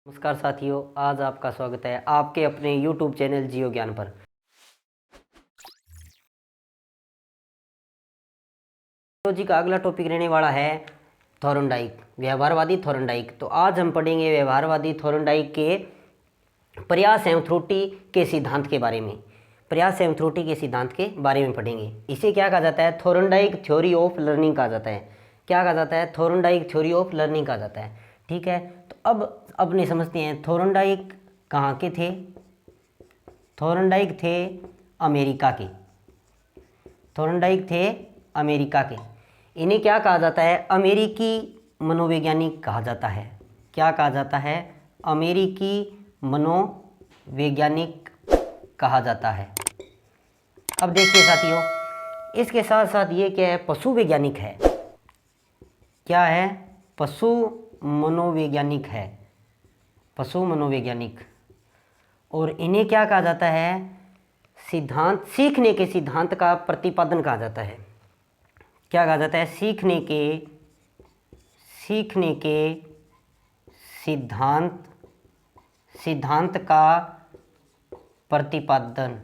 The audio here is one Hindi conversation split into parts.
नमस्कार साथियों, आज आपका स्वागत है आपके अपने YouTube चैनल जियो ज्ञान पर। जी का अगला टॉपिक रहने वाला है थॉर्नडाइक, व्यवहारवादी थॉर्नडाइक। तो आज हम पढ़ेंगे व्यवहारवादी थॉर्नडाइक के प्रयास एवं त्रुटि के सिद्धांत के बारे में। प्रयास एवं त्रुटि के सिद्धांत के बारे में पढ़ेंगे। इसे क्या कहा जाता है? थॉर्नडाइक थ्योरी ऑफ लर्निंग कहा जाता है। क्या कहा जाता है? थॉर्नडाइक थ्योरी ऑफ लर्निंग कहा जाता है। ठीक है, तो अब अपने समझते हैं थॉर्नडाइक कहाँ के थे। थॉर्नडाइक थे अमेरिका के। थॉर्नडाइक थे अमेरिका के। इन्हें क्या कहा जाता है? अमेरिकी मनोवैज्ञानिक कहा जाता है। क्या कहा जाता है? अमेरिकी मनोवैज्ञानिक कहा जाता है। अब देखिए साथियों, इसके साथ साथ ये क्या है? पशु वैज्ञानिक है। क्या है? पशु मनोवैज्ञानिक है। पशु मनोवैज्ञानिक। और इन्हें क्या कहा जाता है? सिद्धांत, सीखने के सिद्धांत का प्रतिपादन कहा जाता है। क्या कहा जाता है? सीखने के सिद्धांत का प्रतिपादन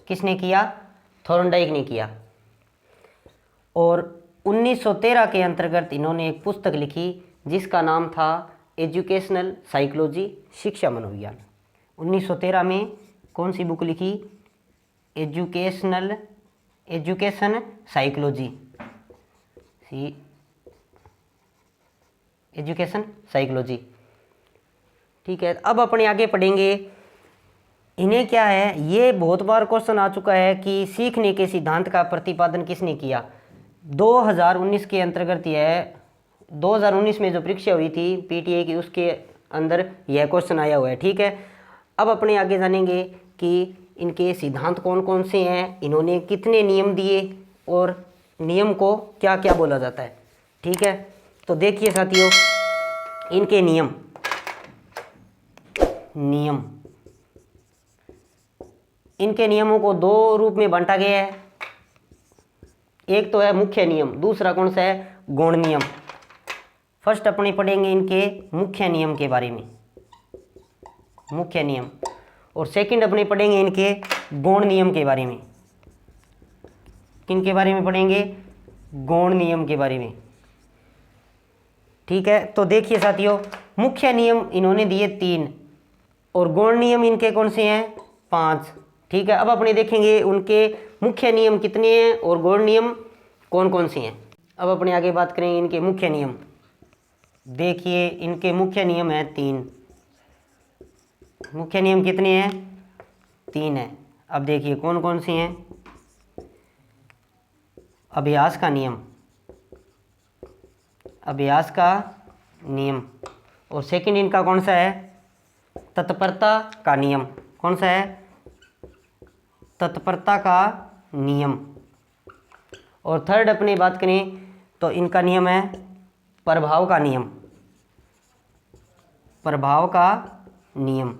किसने किया? थॉर्नडाइक ने किया। और 1913 के अंतर्गत इन्होंने एक पुस्तक लिखी जिसका नाम था एजुकेशनल साइकोलॉजी, शिक्षा मनोविज्ञान। 1913 में कौन सी बुक लिखी? Education psychology, education psychology. ठीक है, अब अपने आगे पढ़ेंगे। इन्हें क्या है, ये बहुत बार क्वेश्चन आ चुका है कि सीखने के सिद्धांत का प्रतिपादन किसने किया। 2019 के अंतर्गत यह 2019 में जो परीक्षा हुई थी पीटीए की, उसके अंदर यह क्वेश्चन आया हुआ है। ठीक है, अब अपने आगे जानेंगे कि इनके सिद्धांत कौन कौन से हैं, इन्होंने कितने नियम दिए और नियम को क्या क्या बोला जाता है। ठीक है, तो देखिए साथियों, इनके नियम इनके नियमों को दो रूप में बांटा गया है। एक तो है मुख्य नियम, दूसरा कौन सा है? गौण नियम। फर्स्ट अपने पढ़ेंगे इनके मुख्य नियम के बारे में, मुख्य नियम, और सेकंड अपने पढ़ेंगे इनके गौण नियम के बारे में। किन के बारे में पढ़ेंगे? गौण नियम के बारे में। ठीक है, तो देखिए साथियों, मुख्य नियम इन्होंने दिए 3 और गौण नियम इनके कौन से हैं? 5। ठीक है, अब अपने देखेंगे उनके मुख्य नियम कितने हैं और गौण नियम कौन कौन से हैं। अब अपने आगे बात करेंगे इनके मुख्य नियम। देखिए, इनके मुख्य नियम है 3। मुख्य नियम कितने हैं? 3 हैं। अब देखिए कौन कौन से हैं। अभ्यास का नियम, अभ्यास का नियम, और सेकंड इनका कौन सा है? तत्परता का नियम। कौन सा है? तत्परता का नियम। और थर्ड अपनी बात करें तो इनका नियम है प्रभाव का नियम, प्रभाव का नियम।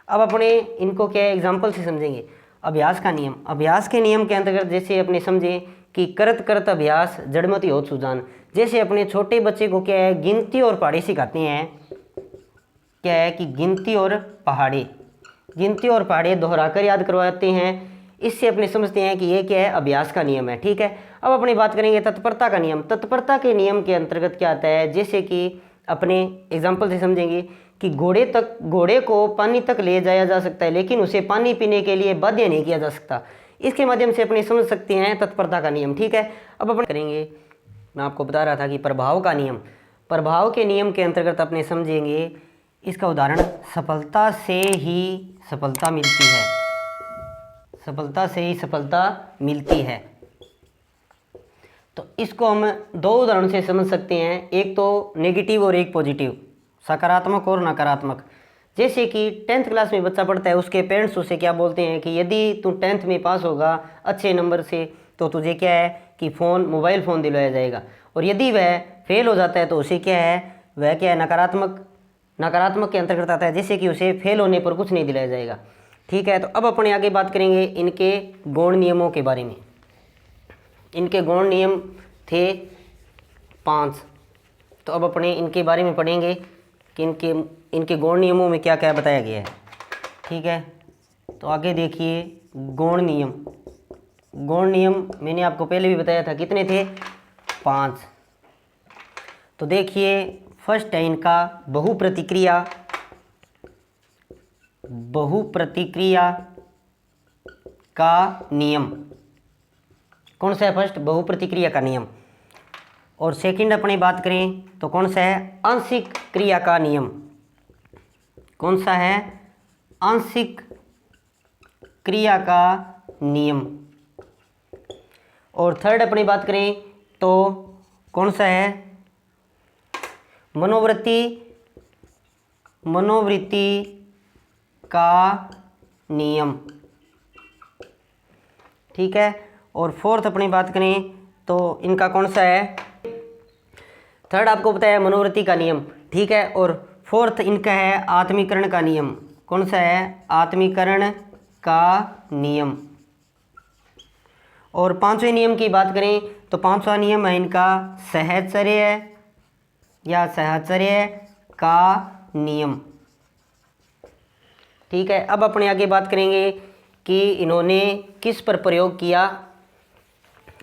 अब अपने इनको क्या एग्जाम्पल से समझेंगे। अभ्यास का नियम, अभ्यास के नियम के अंतर्गत जैसे अपने समझें कि करत करत अभ्यास जड़मति होत सुजान। जैसे अपने छोटे बच्चे को क्या है, गिनती और पहाड़ी सिखाते हैं। क्या है कि गिनती और पहाड़े दोहराकर याद करवाते हैं। इससे अपने समझते हैं कि ये क्या है? अभ्यास का नियम है। ठीक है, अब अपनी बात करेंगे तत्परता का नियम। तत्परता के नियम के अंतर्गत क्या आता है? जैसे कि अपने एग्जाम्पल से समझेंगे कि घोड़े को पानी तक ले जाया जा सकता है, लेकिन उसे पानी पीने के लिए बाध्य नहीं किया जा सकता। इसके माध्यम से अपने समझ सकते हैं तत्परता का नियम। ठीक है, अब अपन करेंगे, मैं आपको बता रहा था कि प्रभाव का नियम, प्रभाव के नियम के अंतर्गत अपने समझेंगे इसका उदाहरण, सफलता से ही सफलता मिलती है, सफलता से ही सफलता मिलती है। तो इसको हम 2 उदाहरण से समझ सकते हैं, एक तो नेगेटिव और एक पॉजिटिव, सकारात्मक और नकारात्मक। जैसे कि 10th क्लास में बच्चा पढ़ता है, उसके पेरेंट्स उसे क्या बोलते हैं कि यदि तू 10th में पास होगा अच्छे नंबर से तो तुझे क्या है कि मोबाइल फ़ोन दिलवाया जाएगा। और यदि वह फेल हो जाता है तो उसे क्या है, वह क्या है, नकारात्मक के अंतर्गत आता है, जैसे कि उसे फेल होने पर कुछ नहीं दिलाया जाएगा। ठीक है, तो अब अपने आगे बात करेंगे इनके गौण नियमों के बारे में। इनके गौण नियम थे 5। तो अब अपने इनके बारे में पढ़ेंगे कि इनके गौण नियमों में क्या क्या बताया गया है। ठीक है, तो आगे देखिए गौण नियम। गौण नियम मैंने आपको पहले भी बताया था, कितने थे? 5। तो देखिए फर्स्ट है इनका बहुप्रतिक्रिया का नियम। कौन सा है फर्स्ट? बहुप्रतिक्रिया का नियम। और सेकंड अपनी बात करें तो कौन सा है? आंशिक क्रिया का नियम। कौन सा है? आंशिक क्रिया का नियम। और थर्ड अपनी बात करें तो कौन सा है? मनोवृत्ति का नियम। ठीक है, और फोर्थ अपनी बात करें तो इनका कौन सा है? थर्ड आपको बताया मनोवृत्ति का नियम। ठीक है, और फोर्थ इनका है आत्मीकरण का नियम। कौन सा है? आत्मीकरण का नियम। और पांचवें नियम की बात करें तो पांचवा नियम है इनका सहचर्य या सहचर्य का नियम। ठीक है, अब अपने आगे बात करेंगे कि इन्होंने किस पर प्रयोग किया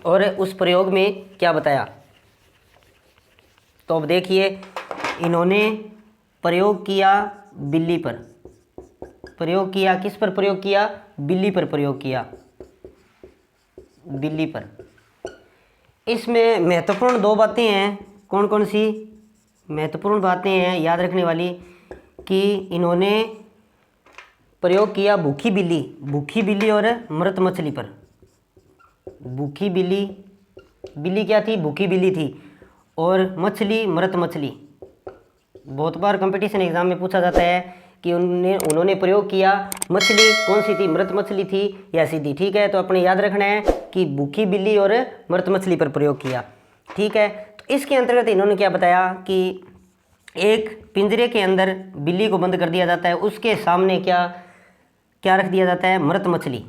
और उस प्रयोग में क्या बताया। तो अब देखिए इन्होंने प्रयोग किया बिल्ली पर। प्रयोग किया किस पर? प्रयोग किया बिल्ली पर प्रयोग किया, बिल्ली पर। इसमें महत्वपूर्ण 2 बातें हैं। कौन कौन सी महत्वपूर्ण बातें हैं याद रखने वाली? कि इन्होंने प्रयोग किया भूखी बिल्ली और मृत मछली पर। भूखी बिल्ली क्या थी? भूखी बिल्ली थी, और मछली मृत मछली। बहुत बार कंपटीशन एग्जाम में पूछा जाता है कि उन्होंने प्रयोग किया, मछली कौन सी थी? मृत मछली थी या सीधी? ठीक है, तो अपने याद रखना है कि भूखी बिल्ली और मृत मछली पर प्रयोग किया। ठीक है, तो इसके अंतर्गत इन्होंने क्या बताया कि एक पिंजरे के अंदर बिल्ली को बंद कर दिया जाता है, उसके सामने क्या रख दिया जाता है? मृत मछली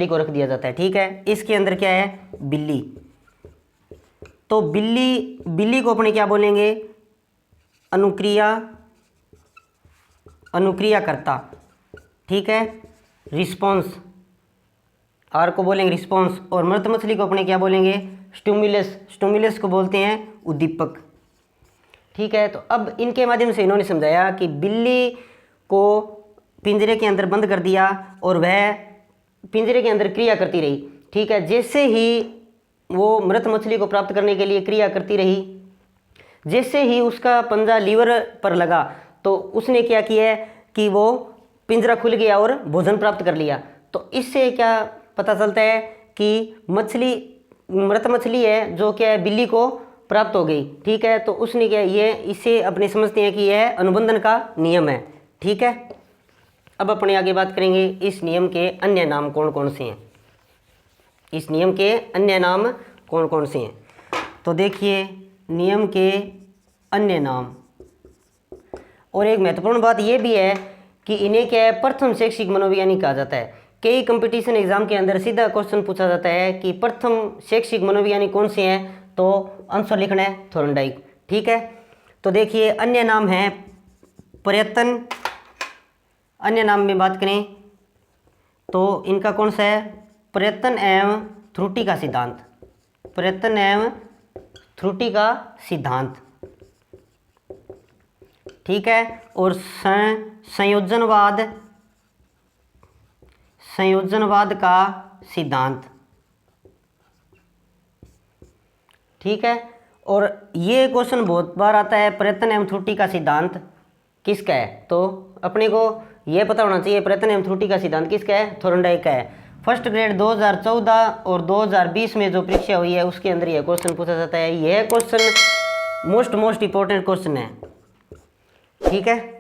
को रख दिया जाता है। ठीक है, इसके अंदर क्या है? बिल्ली। तो बिल्ली को अपने क्या बोलेंगे? अनुक्रिया करता। ठीक है, रिस्पॉन्स। आर को बोलेंगे रिस्पॉन्स। और मृत मछली को अपने क्या बोलेंगे? स्टिमुलस को बोलते हैं उद्दीपक। ठीक है, तो अब इनके माध्यम से इन्होंने समझाया कि बिल्ली को पिंजरे के अंदर बंद कर दिया और वह पिंजरे के अंदर क्रिया करती रही। ठीक है, जैसे ही वो मृत मछली को प्राप्त करने के लिए क्रिया करती रही, जैसे ही उसका पंजा लीवर पर लगा तो उसने क्या किया कि वो पिंजरा खुल गया और भोजन प्राप्त कर लिया। तो इससे क्या पता चलता है कि मृत मछली है जो क्या है? बिल्ली को प्राप्त हो गई। ठीक है, तो उसने क्या, ये इसे अपने समझते हैं कि यह अनुबंधन का नियम है। ठीक है, अब अपने आगे बात करेंगे इस नियम के अन्य नाम कौन कौन से हैं। इस नियम के अन्य नाम कौन कौन से हैं? तो देखिए नियम के अन्य नाम। और एक महत्वपूर्ण बात यह भी है कि इन्हें क्या है? प्रथम शैक्षिक मनोवैज्ञानिक कहा जाता है। कई कंपटीशन एग्जाम के अंदर सीधा क्वेश्चन पूछा जाता है कि प्रथम शैक्षिक मनोवैज्ञानिक कौन से हैं, तो आंसर लिखना है थॉर्नडाइक। ठीक है, तो देखिए अन्य नाम है प्रयत्न। अन्य नाम में बात करें तो इनका कौन सा है? प्रयत्न एवं त्रुटि का सिद्धांत। प्रयत्न एवं त्रुटि का सिद्धांत। ठीक है, और संयोजनवाद का सिद्धांत। ठीक है, और ये क्वेश्चन बहुत बार आता है, प्रयत्न एवं त्रुटि का सिद्धांत किसका है? तो अपने को ये पता होना चाहिए प्रयत्न एवं त्रुटि का सिद्धांत किसका है? थॉर्नडाइक का है। फर्स्ट ग्रेड 2014 और 2020 में जो परीक्षा हुई है उसके अंदर यह क्वेश्चन पूछा जाता है। यह क्वेश्चन मोस्ट इंपॉर्टेंट क्वेश्चन है। ठीक है,